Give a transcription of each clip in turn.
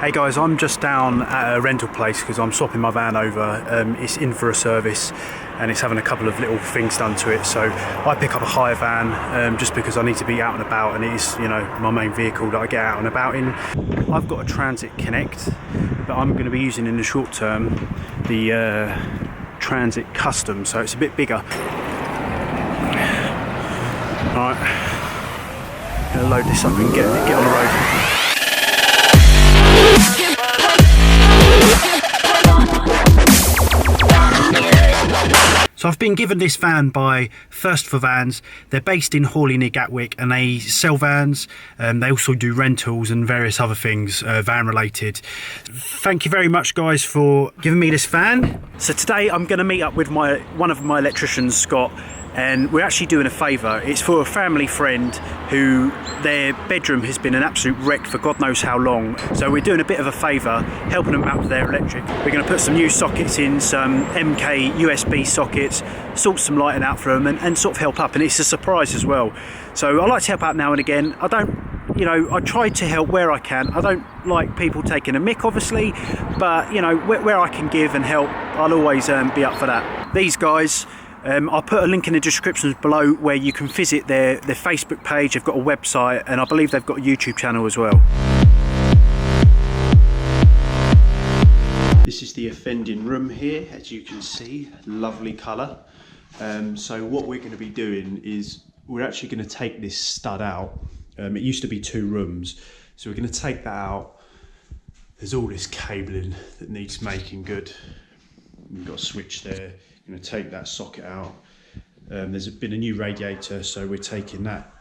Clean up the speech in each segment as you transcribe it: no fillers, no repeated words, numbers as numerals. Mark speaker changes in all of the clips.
Speaker 1: Hey guys, I'm just down at a rental place because I'm swapping my van over. It's in for a service and it's having a couple of little things done to it. So I pick up a hire van just because I need to be out and about, and it is, you know, my main vehicle that I get out and about in. I've got a Transit Connect, but I'm going to be using in the short term the Transit Custom, so it's a bit bigger. Alright, gonna load this up and get on the road. So I've been given this van by First for Vans. They're based in Hawley near Gatwick, and they sell vans. They also do rentals and various other things van related. Thank you very much guys for giving me this van. So today I'm going to meet up with one of my electricians, Scott, and we're actually doing a favour. It's for a family friend who their bedroom has been an absolute wreck for God knows how long. So we're doing a bit of a favour, helping them out with their electric. We're going to put some new sockets in, some MK USB sockets, sort some lighting out for them, and sort of help up. And it's a surprise as well. So I like to help out now and again. I don't, you know, I try to help where I can. I don't like people taking a mick, obviously, but you know, where I can give and help, I'll always be up for that. These guys, I'll put a link in the description below where you can visit their Facebook page. They've got a website, and I believe they've got a YouTube channel as well. This is the offending room here, as you can see, lovely colour. So what we're going to be doing is we're actually going to take this stud out. It used to be 2 rooms, so we're going to take that out. There's all this cabling that needs making good. We've got a switch there. Going to take that socket out. There's been a new radiator, so we're taking that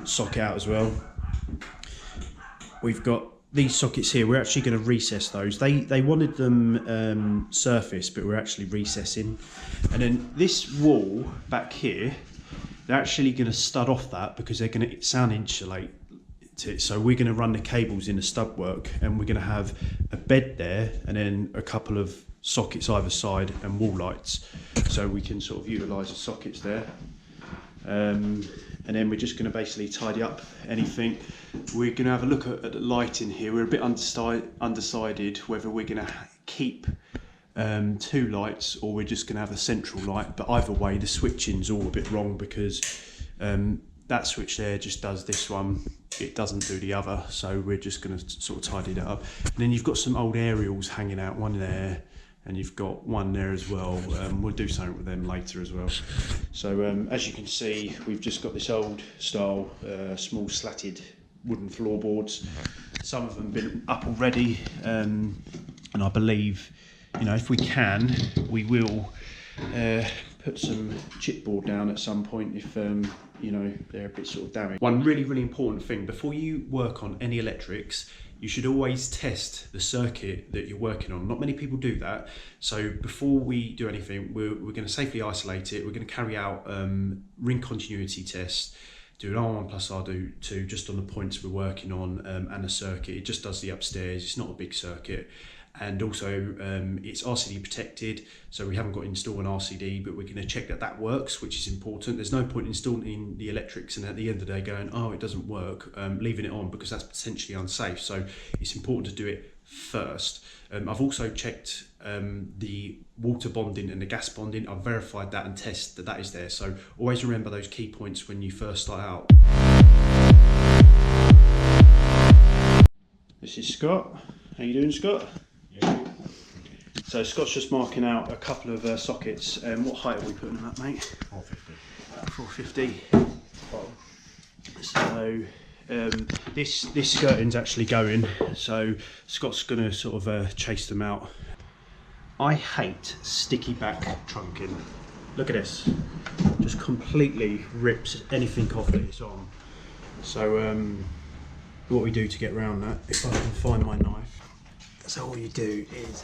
Speaker 1: socket out as well. We've got these sockets here. We're actually going to recess those. They wanted them surface, but we're actually recessing. And then this wall back here, they're actually going to stud off that because they're going to sound insulate it. So we're going to run the cables in the stud work, and we're going to have a bed there and then a couple of sockets either side and wall lights, so we can sort of utilise the sockets there. And then we're just going to basically tidy up anything. We're going to have a look at the lighting here. We're a bit undecided whether we're going to keep 2 lights or we're just going to have a central light, but either way the switching's all a bit wrong because that switch there just does this one, it doesn't do the other, so we're just going to sort of tidy that up. And then you've got some old aerials hanging out, one there and you've got one there as well. We'll do something with them later as well. So as you can see, we've just got this old style small slatted wooden floorboards. Some of them have been up already, and I believe, you know, if we can, we will put some chipboard down at some point if you know, they're a bit sort of damaged. One really important thing, before you work on any electrics, you should always test the circuit that you're working on. Not many people do that. So before we do anything, we're going to safely isolate it. We're going to carry out ring continuity tests, do an R1 plus R2 just on the points we're working on, and the circuit. It just does the upstairs. It's not a big circuit. And also it's RCD protected, so we haven't got to install an RCD, but we're going to check that that works, which is important. There's no point installing the electrics and at the end of the day going, oh, it doesn't work, leaving it on, because that's potentially unsafe. So it's important to do it first. I've also checked the water bonding and the gas bonding. I've verified that and tested that that is there. So always remember those key points when you first start out. This is Scott. How you doing, Scott? So Scott's just marking out a couple of sockets. What height are we putting them at, mate? 450. 450. So this skirting's actually going. So Scott's going to sort of chase them out. I hate sticky back trunking. Look at this. Just completely rips anything off that it's on. So what we do to get around that, if I can find my knife. So all you do is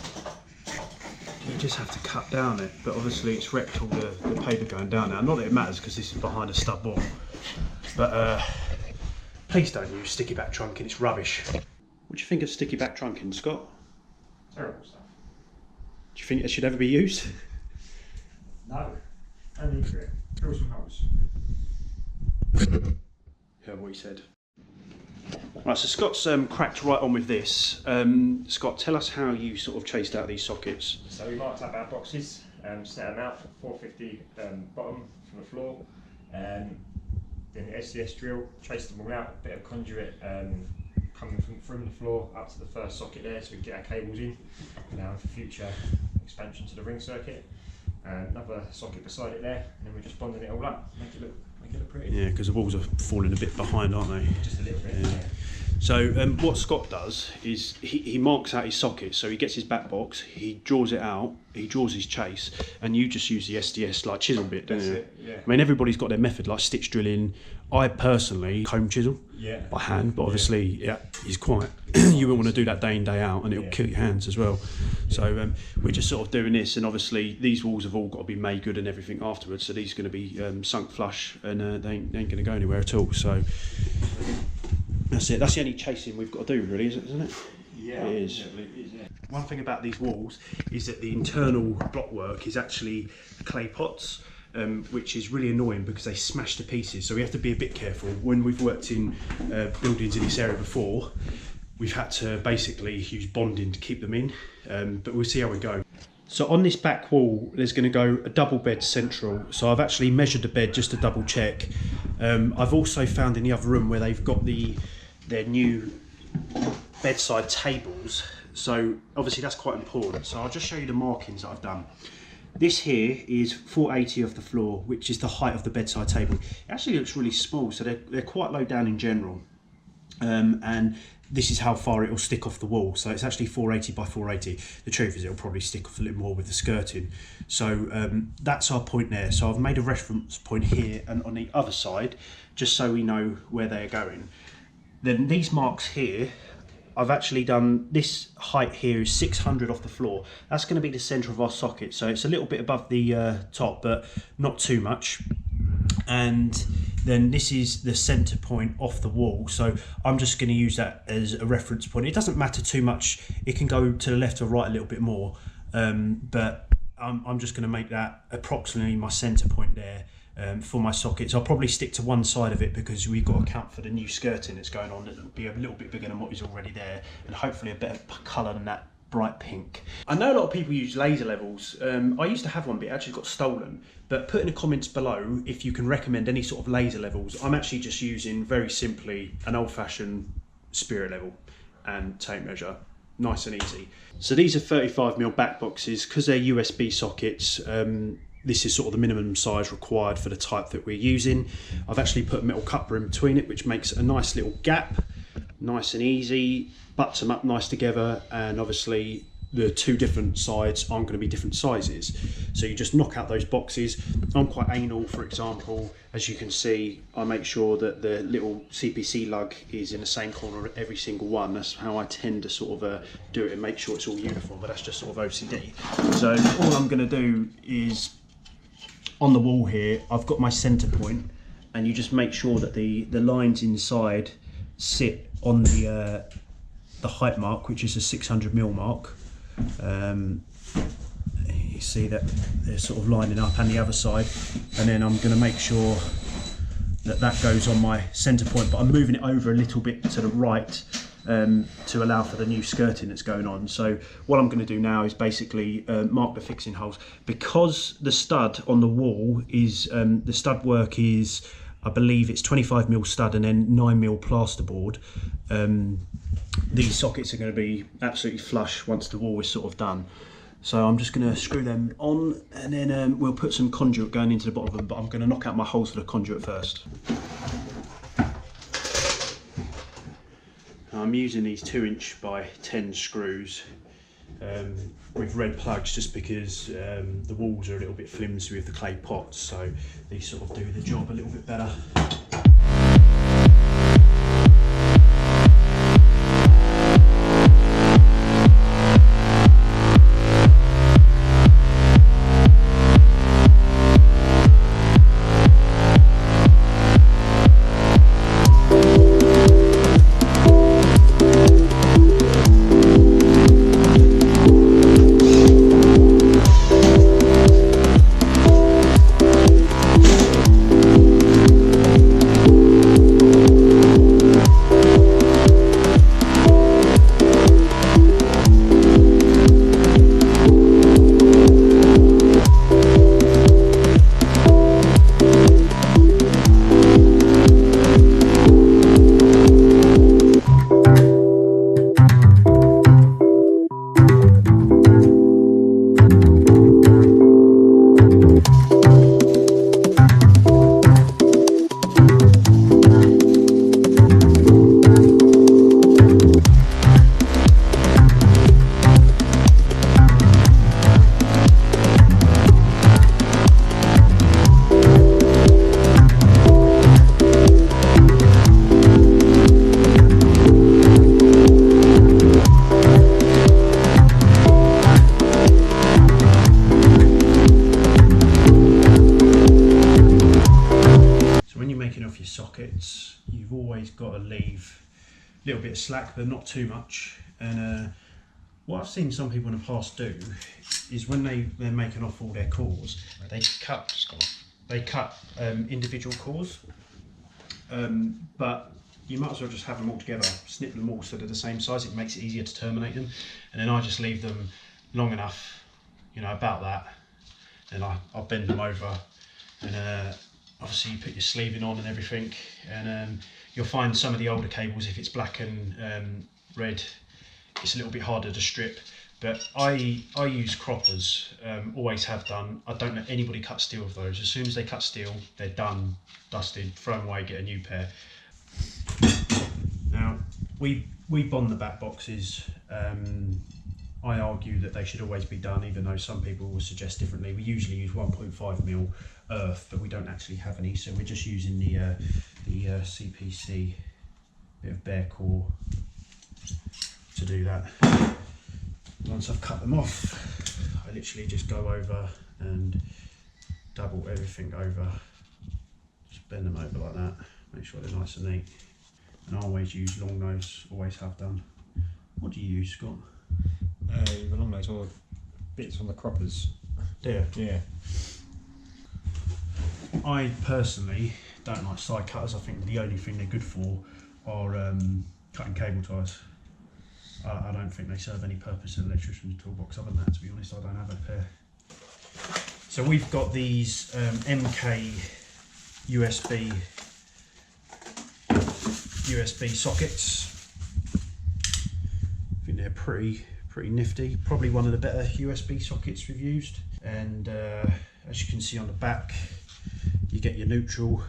Speaker 1: you just have to cut down it, but obviously it's wrecked all the paper going down now. Not that it matters because this is behind a stud wall, but please don't use sticky back trunking, it's rubbish. What do you think of sticky back trunking, Scott?
Speaker 2: Terrible stuff.
Speaker 1: Do you think it should ever be used?
Speaker 2: No, only for it. Drill some holes.
Speaker 1: Heard what he said. Right, so Scott's cracked right on with this. Scott, tell us how you sort of chased out these sockets.
Speaker 2: So we marked up our boxes, set them out, 450 bottom from the floor. Then the SDS drill, traced them all out, a bit of conduit coming from the floor up to the first socket there, so we get our cables in. Now for future expansion to the ring circuit. Another socket beside it there, and then we're just bonding it all up, make it look pretty.
Speaker 1: Yeah, because the walls are falling a bit behind, aren't they?
Speaker 2: Just a little bit.
Speaker 1: Yeah. So what Scott does is he marks out his sockets. So he gets his back box, he draws it out, he draws his chase, and you just use the SDS like chisel bit, don't you?
Speaker 2: Yeah.
Speaker 1: I mean, everybody's got their method, like stitch drilling. I personally comb chisel by hand, but obviously, he's quite. You wouldn't want to do that day in day out, and it'll kill your hands as well. So we're just sort of doing this, and obviously these walls have all got to be made good and everything afterwards. So these are going to be sunk flush, and they ain't going to go anywhere at all. So. That's it. That's the only chasing we've got to do, really, isn't it?
Speaker 2: Yeah,
Speaker 1: it is.
Speaker 2: Yeah.
Speaker 1: One thing about these walls is that the internal blockwork is actually clay pots, which is really annoying because they smash to pieces. So we have to be a bit careful. When we've worked in buildings in this area before, we've had to basically use bonding to keep them in, but we'll see how we go. So on this back wall, there's going to go a double bed central. So I've actually measured the bed just to double check. I've also found in the other room where they've got their new bedside tables. So obviously that's quite important. So I'll just show you the markings that I've done. This here is 480 off the floor, which is the height of the bedside table. It actually looks really small, so they're quite low down in general. And this is how far it will stick off the wall. So it's actually 480 by 480. The truth is it'll probably stick off a little more with the skirting. So that's our point there. So I've made a reference point here and on the other side, just so we know where they're going. Then these marks here, I've actually done, this height here is 600 off the floor. That's going to be the centre of our socket. So it's a little bit above the top, but not too much. And then this is the centre point off the wall. So I'm just going to use that as a reference point. It doesn't matter too much. It can go to the left or right a little bit more. But I'm just going to make that approximately my centre point there. For my sockets. I'll probably stick to one side of it because we've got to account for the new skirting that's going on. It'll be a little bit bigger than what is already there, and hopefully a better colour than that bright pink. I know a lot of people use laser levels. I used to have one, but it actually got stolen. But put in the comments below if you can recommend any sort of laser levels. I'm actually just using, very simply, an old-fashioned spirit level and tape measure. Nice and easy. So these are 35mm back boxes. Because they're USB sockets, this is sort of the minimum size required for the type that we're using. I've actually put a metal coupler in between it, which makes a nice little gap, nice and easy, butts them up nice together, and obviously the two different sides aren't going to be different sizes. So you just knock out those boxes. I'm quite anal, for example. As you can see, I make sure that the little CPC lug is in the same corner of every single one. That's how I tend to sort of do it and make sure it's all uniform, but that's just sort of OCD. So all I'm going to do is, on the wall here, I've got my centre point, and you just make sure that the lines inside sit on the height mark, which is a 600mm mark. You see that they're sort of lining up, and the other side, and then I'm going to make sure that that goes on my centre point, but I'm moving it over a little bit to the right to allow for the new skirting that's going on. So what I'm going to do now is basically mark the fixing holes. Because the stud on the wall is, the stud work is, I believe it's 25mm stud and then 9mm plasterboard. These sockets are going to be absolutely flush once the wall is sort of done. So I'm just going to screw them on, and then we'll put some conduit going into the bottom of them, but I'm going to knock out my holes for the conduit first. I'm using these 2" by 10 screws with red plugs, just because the walls are a little bit flimsy with the clay pots, so these sort of do the job a little bit better. slack, but not too much. And what I've seen some people in the past do is when they're making off all their cores, they cut individual cores, but you might as well just have them all together, snip them all so they're the same size. It makes it easier to terminate them, and then I just leave them long enough, you know, about that, and I'll bend them over, and obviously you put your sleeving on and everything, and you'll find some of the older cables, if it's black and red, it's a little bit harder to strip. But I use croppers, always have done. I don't let anybody cut steel with those. As soon as they cut steel, they're done, dusted, throw them away, get a new pair. Now, we bond the back boxes. I argue that they should always be done, even though some people will suggest differently. We usually use 1.5mm earth, but we don't actually have any, so we're just using the CPC bit of bare core to do that. Once I've cut them off, I literally just go over and double everything over. Just bend them over like that, make sure they're nice and neat. And I always use long nose, always have done. What do you use, Scott?
Speaker 2: The long nose or bits on the croppers.
Speaker 1: Yeah.
Speaker 2: Yeah.
Speaker 1: I personally don't like side cutters. I think the only thing they're good for are cutting cable ties. I don't think they serve any purpose in an electrician's toolbox other than that, to be honest. I don't have a pair. So we've got these MK USB sockets. I think they're pretty nifty. Probably one of the better USB sockets we've used. And as you can see on the back, you get your neutral,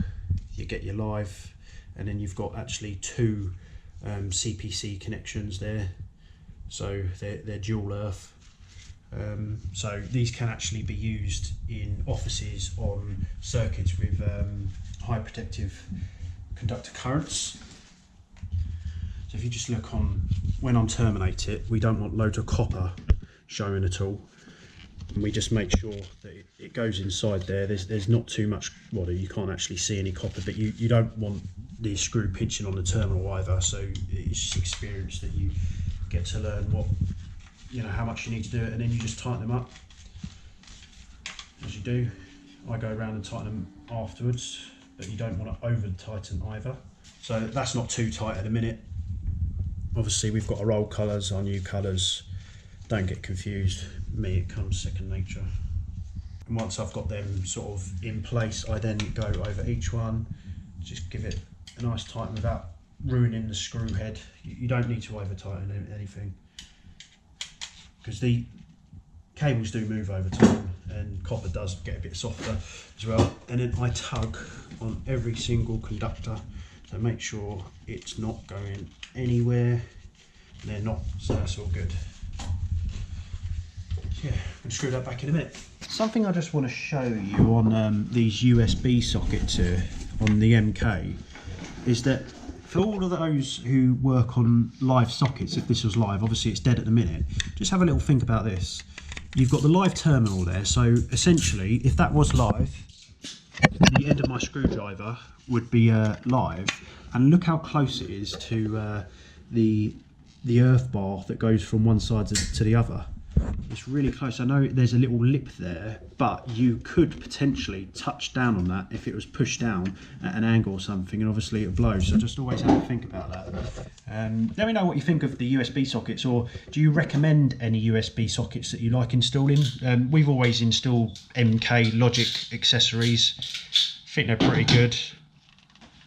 Speaker 1: you get your live, and then you've got actually two CPC connections there, so they're dual earth. So these can actually be used in offices on circuits with high protective conductor currents. So if you just look on, when I terminate it, we don't want loads of copper showing at all. And we just make sure that it goes inside there. There's not too much, well, you can't actually see any copper, but you don't want the screw pinching on the terminal either. So it's just experience that you get to learn what, you know, how much you need to do it, and then you just tighten them up as you do. I go around and tighten them afterwards, but you don't want to over tighten either. So that's not too tight at the minute. Obviously we've got our old colours, our new colours. Don't get confused, me, it comes second nature. And once I've got them sort of in place, I then go over each one, just give it a nice tighten without ruining the screw head. You don't need to over tighten anything, because the cables do move over time and copper does get a bit softer as well. And then I tug on every single conductor to make sure it's not going anywhere. They're not, so that's all good. Yeah, and screw that back in a minute. Something I just want to show you on these USB sockets here on the MK is that for all of those who work on live sockets, if this was live, obviously it's dead at the minute, just have a little think about this. You've got the live terminal there, so essentially if that was live, the end of my screwdriver would be live, and look how close it is to the earth bar that goes from one side to the other. It's really close. I know there's a little lip there, but you could potentially touch down on that if it was pushed down at an angle or something, and obviously it blows. So just always have to think about that. Let me know what you think of the USB sockets, or do you recommend any USB sockets that you like installing? We've always installed MK Logic accessories. I think they're pretty good.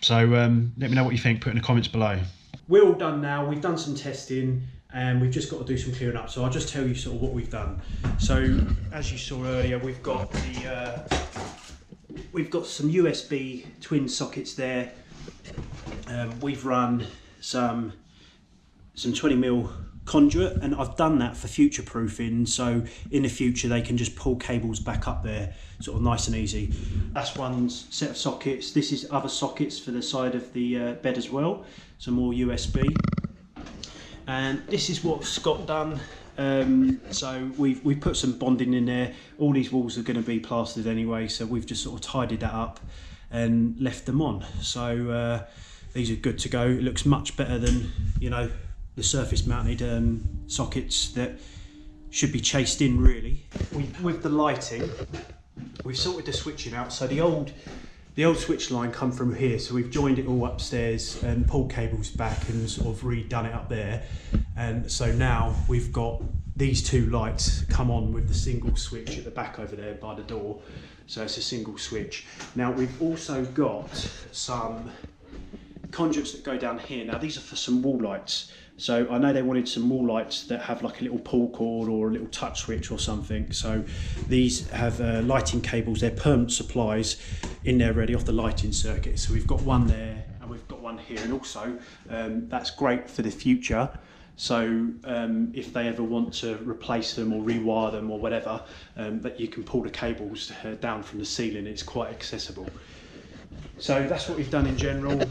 Speaker 1: So let me know what you think, put in the comments below. We're all done now, we've done some testing, and we've just got to do some clearing up. So I'll just tell you sort of what we've done. So as you saw earlier, we've got some USB twin sockets there. We've run some 20mm conduit, and I've done that for future proofing, so in the future they can just pull cables back up there sort of nice and easy. That's one set of sockets. This is other sockets for the side of the bed as well, some more USB. And this is what Scott done. So we've put some bonding in there. All these walls are going to be plastered anyway, so we've just sort of tidied that up and left them on. So these are good to go. It looks much better than, you know, the surface mounted sockets that should be chased in really. With the lighting, we've sorted the switching out. So the old switch line come from here, so we've joined it all upstairs and pulled cables back and sort of redone it up there. And so now we've got these two lights come on with the single switch at the back over there by the door. So it's a single switch. Now we've also got some conduits that go down here. Now these are for some wall lights. So I know they wanted some wall lights that have like a little pull cord or a little touch switch or something. So these have lighting cables, they're permanent supplies in there ready off the lighting circuit. So we've got one there and we've got one here, and also that's great for the future. So if they ever want to replace them or rewire them or whatever, that you can pull the cables down from the ceiling. It's quite accessible. So that's what we've done in general.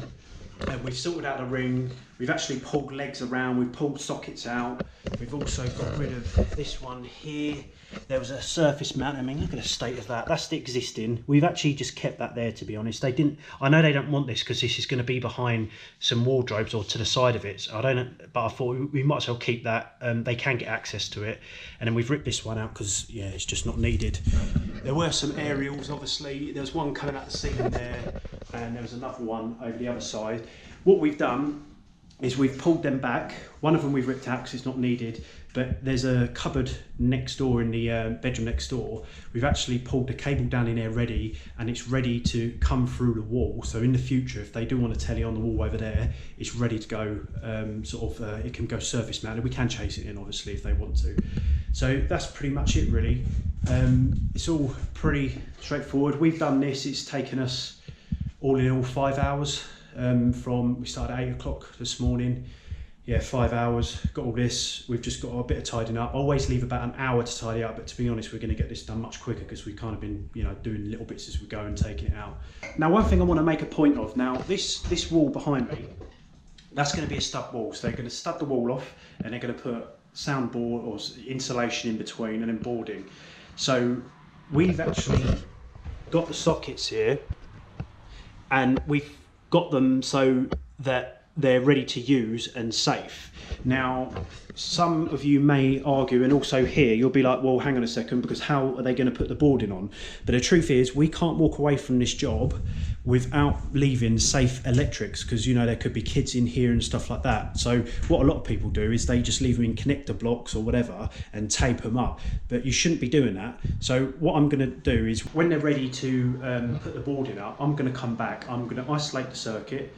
Speaker 1: We've sorted out the ring, we've actually pulled legs around, we've pulled sockets out, we've also got rid of this one here. There was a surface mount. I mean, look at the state of that. That's the existing. We've actually just kept that there, to be honest. They didn't, I know they don't want this because this is going to be behind some wardrobes or to the side of it. So I don't know, but I thought we might as well keep that. They can get access to it. And then we've ripped this one out because, yeah, it's just not needed. There were some aerials, obviously. There was one coming out the ceiling there, and there was another one over the other side. What we've done is we've pulled them back. One of them we've ripped out because it's not needed, but there's a cupboard next door in the bedroom next door. We've actually pulled the cable down in there ready, and it's ready to come through the wall. So in the future, if they do want a telly on the wall over there, it's ready to go. It can go surface mounted. We can chase it in, obviously, if they want to. So that's pretty much it, really. It's all pretty straightforward. We've done this. It's taken us all in all 5 hours. We started at 8 o'clock this morning. Yeah, 5 hours, got all this. We've just got a bit of tidying up. I always leave about an hour to tidy up, but to be honest, we're going to get this done much quicker because we've kind of been, you know, doing little bits as we go and taking it out. Now, one thing I want to make a point of, now this wall behind me, that's going to be a stud wall. So they're going to stud the wall off and they're going to put soundboard or insulation in between and then boarding. So we've actually got the sockets here, and we've got them so that they're ready to use and safe. Now, some of you may argue, and also here, you'll be like, well, hang on a second, because how are they going to put the boarding on? But the truth is, we can't walk away from this job without leaving safe electrics, because, you know, there could be kids in here and stuff like that. So what a lot of people do is they just leave them in connector blocks or whatever and tape them up, but you shouldn't be doing that. So what I'm going to do is, when they're ready to put the boarding up, I'm going to come back, I'm going to isolate the circuit,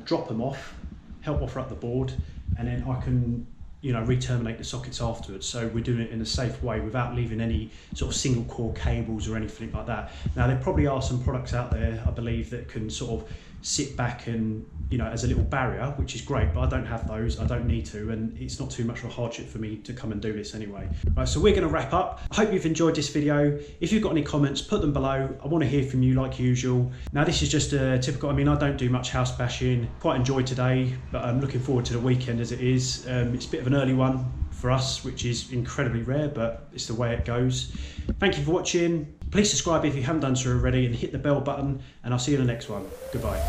Speaker 1: drop them off, help offer up the board, and then I can, you know, re-terminate the sockets afterwards. So we're doing it in a safe way without leaving any sort of single core cables or anything like that. Now, there probably are some products out there, I believe, that can sort of sit back and, you know, as a little barrier, which is great, but I don't have those, I don't need to, and it's not too much of a hardship for me to come and do this anyway. Right, so we're going to wrap up. I hope you've enjoyed this video. If you've got any comments, put them below. I want to hear from you like usual. Now, this is just a typical, I mean, I don't do much house bashing. Quite enjoyed today, but I'm looking forward to the weekend as it is. It's a bit of an early one for us, which is incredibly rare, but it's the way it goes. Thank you for watching. Please subscribe if you haven't done so already, and hit the bell button, and I'll see you in the next one. Goodbye.